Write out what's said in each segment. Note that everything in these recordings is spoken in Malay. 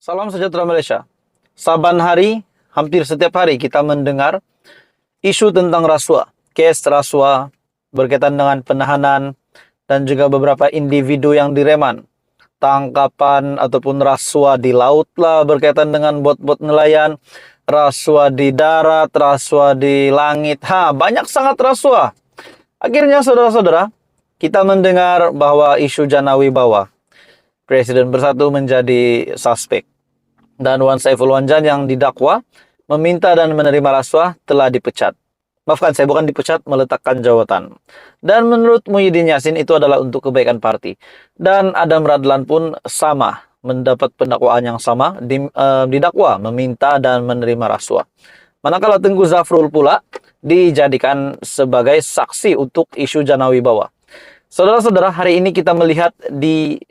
Salam sejahtera Malaysia. Saban hari, hampir setiap hari kita mendengar isu tentang rasuah, kes rasuah berkaitan dengan penahanan dan juga beberapa individu yang direman, tangkapan ataupun rasuah di laut lah berkaitan dengan bot-bot nelayan, rasuah di darat, rasuah di langit. Banyak sangat rasuah. Akhirnya saudara-saudara, kita mendengar bahwa isu Jana Wibawa, Presiden Bersatu menjadi suspek. Dan Wan Saiful Wanjan yang didakwa meminta dan menerima rasuah telah dipecat. Maafkan saya, bukan dipecat, meletakkan jawatan. Dan menurut Muhyiddin Yassin itu adalah untuk kebaikan parti. Dan Adam Radlan pun sama, mendapat pendakwaan yang sama, didakwa meminta dan menerima rasuah. Manakala Tengku Zafrul pula dijadikan sebagai saksi untuk isu Jana Wibawa. Saudara-saudara, hari ini kita melihat di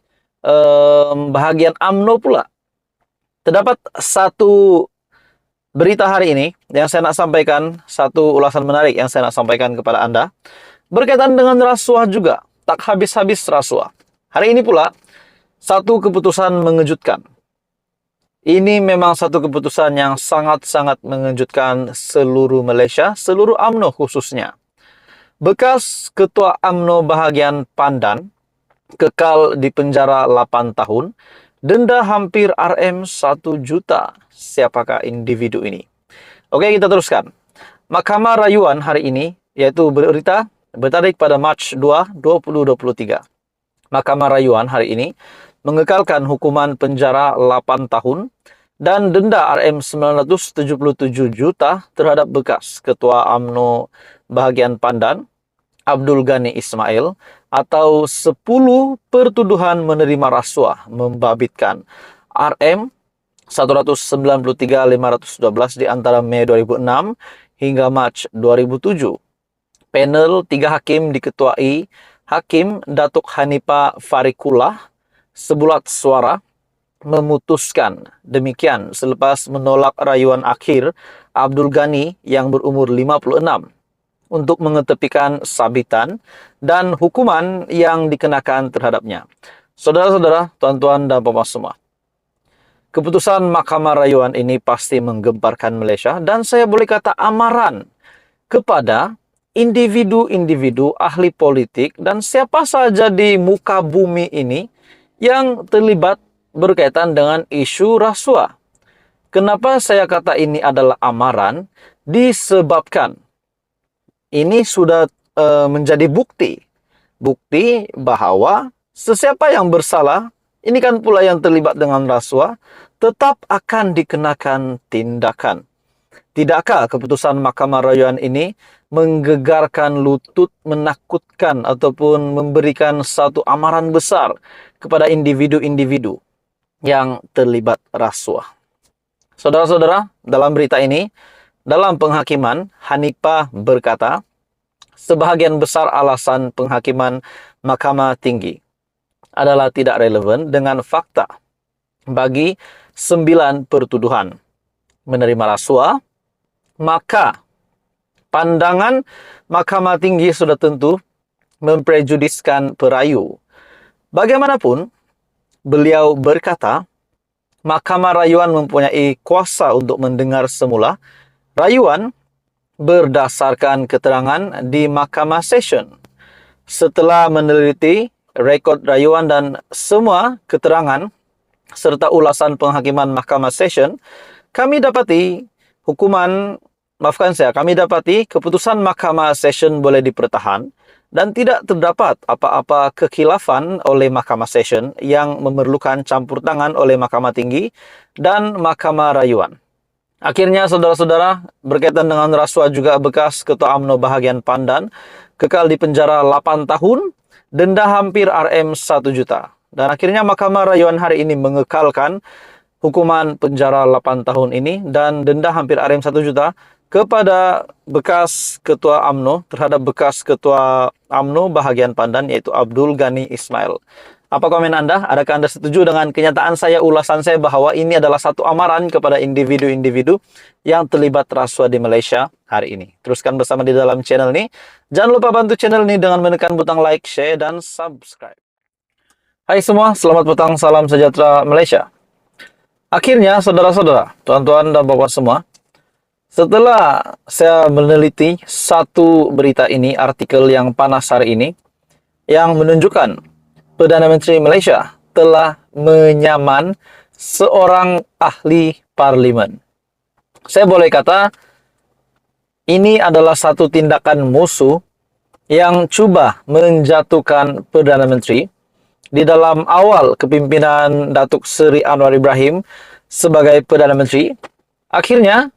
bahagian UMNO pula. Terdapat satu berita hari ini yang saya nak sampaikan, satu ulasan menarik yang saya nak sampaikan kepada Anda. Berkaitan dengan rasuah juga, tak habis-habis rasuah. Hari ini pula, satu keputusan mengejutkan. Ini memang satu keputusan yang sangat-sangat mengejutkan seluruh Malaysia, seluruh UMNO khususnya. Bekas Ketua UMNO bahagian Pandan kekal di penjara 8 tahun, denda hampir RM1 juta. Siapakah individu ini? Oke, kita teruskan. Mahkamah Rayuan hari ini, yaitu berita bertarik pada Mac 2, 2023. Mahkamah Rayuan hari ini mengekalkan hukuman penjara 8 tahun dan denda RM977 juta terhadap bekas Ketua UMNO bahagian Pandan, Abdul Ghani Ismail, atau 10 pertuduhan menerima rasuah membabitkan RM193.512 di antara Mei 2006 hingga Mac 2007. Panel 3 hakim diketuai Hakim Datuk Hanipa Farikullah sebulat suara memutuskan demikian selepas menolak rayuan akhir Abdul Ghani yang berumur 56 untuk mengetepikan sabitan dan hukuman yang dikenakan terhadapnya. Saudara-saudara, tuan-tuan dan puan semua, keputusan Mahkamah Rayuan ini pasti menggemparkan Malaysia dan saya boleh kata amaran kepada individu-individu ahli politik dan siapa saja di muka bumi ini yang terlibat berkaitan dengan isu rasuah. Kenapa saya kata ini adalah amaran? Disebabkan ini sudah menjadi bukti bahwa sesiapa yang bersalah, ini kan pula yang terlibat dengan rasuah, tetap akan dikenakan tindakan. Tidakkah keputusan Mahkamah Rayuan ini menggegarkan lutut, menakutkan ataupun memberikan satu amaran besar kepada individu-individu yang terlibat rasuah? Saudara-saudara, dalam berita ini, dalam penghakiman, Hanipah berkata, sebahagian besar alasan penghakiman Mahkamah Tinggi adalah tidak relevan dengan fakta bagi 9 pertuduhan menerima rasuah, maka pandangan Mahkamah Tinggi sudah tentu memprejudiskan perayu. Bagaimanapun, beliau berkata, Mahkamah Rayuan mempunyai kuasa untuk mendengar semula rayuan berdasarkan keterangan di Mahkamah Session. Setelah meneliti rekod rayuan dan semua keterangan serta ulasan penghakiman Mahkamah Session, kami dapati keputusan Mahkamah Session boleh dipertahan dan tidak terdapat apa-apa kekhilafan oleh Mahkamah Session yang memerlukan campur tangan oleh Mahkamah Tinggi dan Mahkamah Rayuan. Akhirnya, saudara-saudara, berkaitan dengan rasuah juga bekas Ketua UMNO bahagian Pandan kekal di penjara 8 tahun, denda hampir RM1 juta. Dan akhirnya Mahkamah Rayuan hari ini mengekalkan hukuman penjara 8 tahun ini dan denda hampir RM1 juta kepada bekas Ketua UMNO terhadap bekas Ketua UMNO bahagian Pandan, yaitu Abdul Ghani Ismail. Apa komen Anda? Adakah Anda setuju dengan kenyataan saya, ulasan saya bahwa ini adalah satu amaran kepada individu-individu yang terlibat rasuah di Malaysia hari ini? Teruskan bersama di dalam channel ini. Jangan lupa bantu channel ini dengan menekan butang like, share, dan subscribe. Hai semua, selamat petang, salam sejahtera Malaysia. Akhirnya, saudara-saudara, tuan-tuan dan bapak semua, setelah saya meneliti satu berita ini, artikel yang panas hari ini, yang menunjukkan Perdana Menteri Malaysia telah menyaman seorang ahli parlimen. Saya boleh kata, ini adalah satu tindakan musuh yang cuba menjatuhkan Perdana Menteri di dalam awal kepimpinan Datuk Seri Anwar Ibrahim sebagai Perdana Menteri. Akhirnya,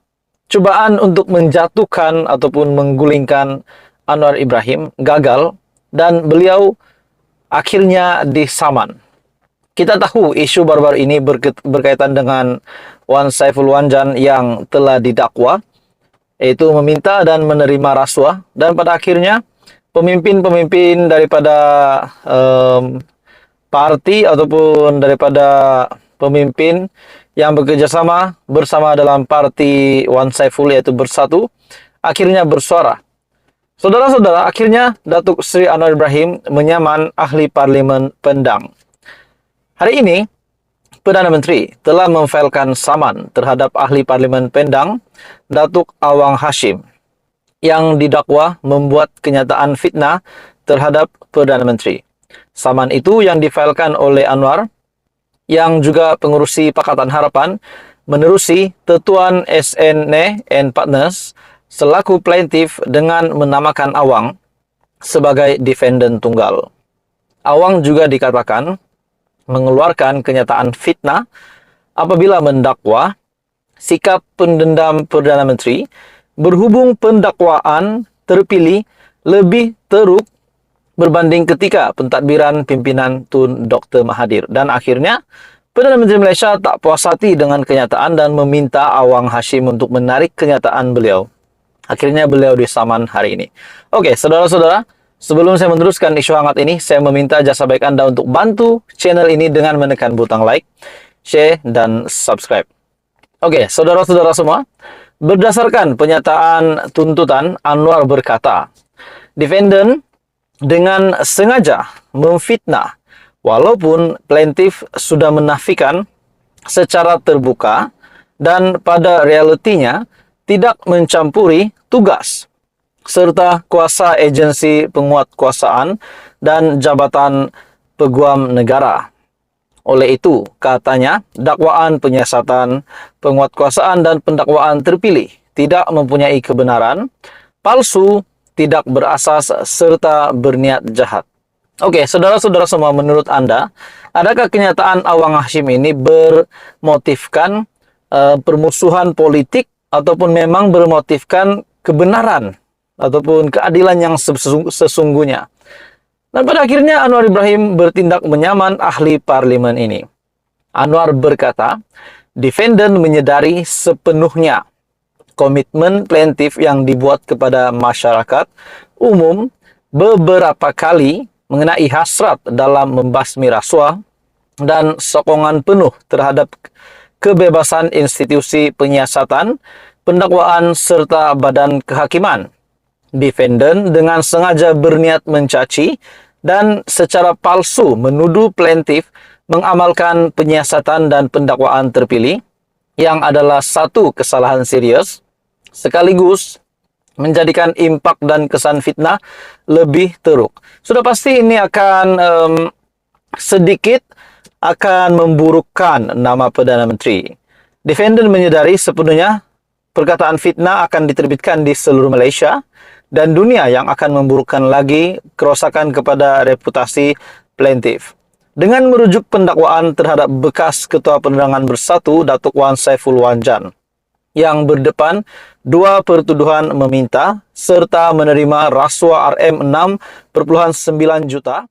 cubaan untuk menjatuhkan ataupun menggulingkan Anwar Ibrahim gagal dan beliau akhirnya disaman. Kita tahu isu baru-baru ini berkaitan dengan Wan Saiful Wanjan yang telah didakwa, yaitu meminta dan menerima rasuah, dan pada akhirnya pemimpin-pemimpin daripada parti ataupun daripada pemimpin yang bekerja sama bersama dalam parti Wan Saiful, yaitu Bersatu, akhirnya bersuara. Saudara-saudara, akhirnya Datuk Seri Anwar Ibrahim menyaman ahli parlimen Pendang. Hari ini, Perdana Menteri telah memfailkan saman terhadap ahli parlimen Pendang, Datuk Awang Hashim, yang didakwa membuat kenyataan fitnah terhadap Perdana Menteri. Saman itu yang difailkan oleh Anwar, yang juga pengurusi Pakatan Harapan, menerusi Tetuan SNE and Partners selaku plaintiff dengan menamakan Awang sebagai defendant tunggal. Awang juga dikatakan mengeluarkan kenyataan fitnah apabila mendakwa sikap pendendam Perdana Menteri berhubung pendakwaan terpilih lebih teruk berbanding ketika pentadbiran pimpinan Tun Dr. Mahathir. Dan akhirnya, Perdana Menteri Malaysia tak puas hati dengan kenyataan dan meminta Awang Hashim untuk menarik kenyataan beliau. Akhirnya beliau disaman hari ini. Oke, saudara-saudara, sebelum saya meneruskan isu hangat ini, saya meminta jasa baik Anda untuk bantu channel ini dengan menekan butang like, share, dan subscribe. Oke, saudara-saudara semua, berdasarkan pernyataan tuntutan, Anwar berkata, defendant dengan sengaja memfitnah walaupun plaintiff sudah menafikan secara terbuka dan pada realitinya tidak mencampuri tugas serta kuasa agensi penguatkuasaan dan jabatan peguam negara. Oleh itu, katanya, dakwaan penyiasatan, penguatkuasaan dan pendakwaan terpilih tidak mempunyai kebenaran, palsu, tidak berasas serta berniat jahat. Oke, saudara-saudara semua, menurut Anda, adakah kenyataan Awang Hashim ini bermotifkan permusuhan politik ataupun memang bermotifkan kebenaran ataupun keadilan yang sesungguhnya? Dan pada akhirnya Anwar Ibrahim bertindak menyaman ahli parlimen ini. Anwar berkata, defendant menyedari sepenuhnya komitmen plaintiff yang dibuat kepada masyarakat umum beberapa kali mengenai hasrat dalam membasmi rasuah dan sokongan penuh terhadap kebebasan institusi penyiasatan, pendakwaan serta badan kehakiman. Defendant dengan sengaja berniat mencaci dan secara palsu menuduh plaintiff mengamalkan penyiasatan dan pendakwaan terpilih yang adalah satu kesalahan serius, sekaligus menjadikan impak dan kesan fitnah lebih teruk. Sudah pasti ini akan sedikit akan memburukkan nama Perdana Menteri. Defendant menyadari sepenuhnya perkataan fitnah akan diterbitkan di seluruh Malaysia dan dunia yang akan memburukkan lagi kerosakan kepada reputasi plaintiff. Dengan merujuk pendakwaan terhadap bekas Ketua Penerangan Bersatu Datuk Wan Saiful Wanjan yang berdepan dua pertuduhan meminta serta menerima rasuah RM6.9 juta